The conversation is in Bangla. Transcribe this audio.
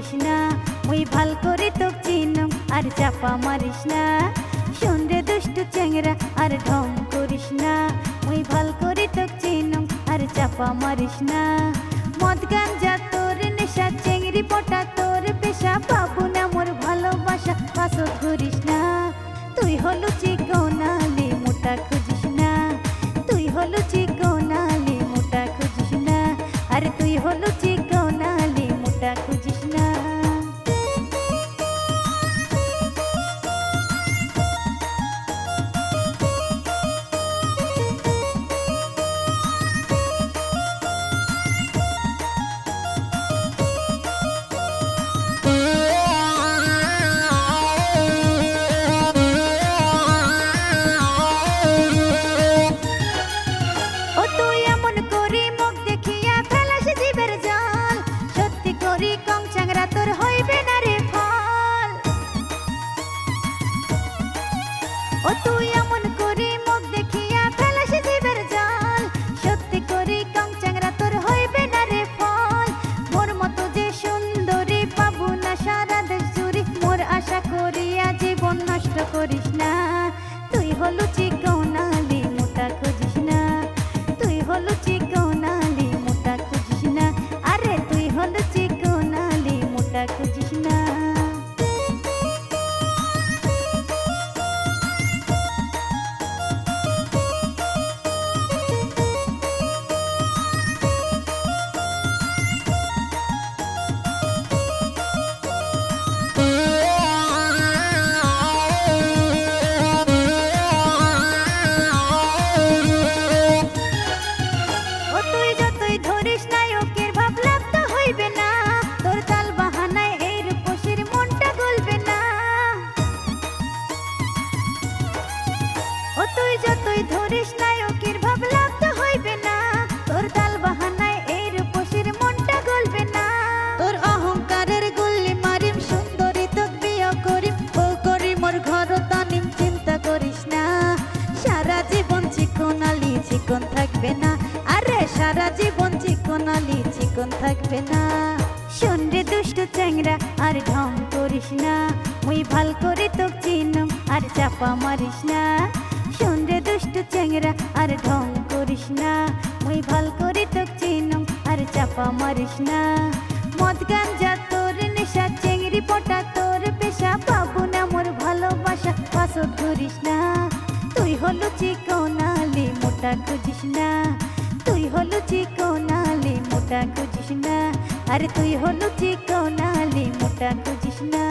করিস না, মুই ভাল করে তোক চিনুম আর চাপা মারিস না। শোন রে দুষ্টু চেংরা আর ঢং করিস না, মুই ভাল করে তোক চিনুম আর চাপা মারিস না। মদ গাঞ্জা তোর নেশা, চেংড়ি পটা তোর পেশা, পাবো না মোর ভালোবাসা, পাশত ঘুরিস না। তুই হলো চিকনালি মোটা খুঁজিস না, তুই হলো চিকনালি মোটা খুঁজিস না, আরে তুই হলো চিকনালি মোটা খুঁজিস না। তোর হইবে না রে ফল, ও তুই এমন করি মুখ দেখিয়া ফেলাস জীবের জাল, সত্যি করি কম চাংরা তোর হইবে না রে ফল। মোর মতো যে সুন্দরী পাবো না সারা দেশ জুড়ে, মোর আশা করিয়া জীবন নষ্ট করিস না। তুই হলো চিকনালি মোটা খুঁজিস না, তুই হলো চিকনালি মোটা খুঁজিস না, আরে তুই হলো চিকনালি মোটা খুঁজিস না। ও তুই যতই ধরিস নায়কের ভাব লাভ তো হইবে না, তোর তাল বাহানায় এই রূপসীর মনটা গলবে না। ও তুই যতই ধরিস নায়কের ভাব লাভ তো হইবে না, তোর তাল বাহানায় এই রূপসীর মনটা গলবে না। তোর অহংকারের গুল্লি মারিম, সুন্দরী তোক বিয়া করিম, ও করি মোর ঘর তানিম, চিন্তা করিস না। সারা জীবন চিকনালি চিকন থাকবে না, আরে সারা জীবন চিকনালি চিকন থাকবে না। শোন রে দুষ্টু চেংরা আর ঢং করিস না, মুই ভাল করে তোক চিনুম আর চাপা মারিস না। শোন রে দুষ্টু চেংরা আর ঢং করিস না, মুই ভাল করে তোক চিনুম আর চাপা মারিস না। মদ গাঞ্জা তোর নেশা, চেংড়ি পটা তোর পেশা, পাবো না মোর ভালোবাসা, পাশত ঘুরিস না। তুই হলো চিকনালি মোটা খুঁজিস না, তুই হলো চিকনালি মোটা খুঁজিস না, আরে তুই হলো চিকনালি মোটা খুঁজিস না।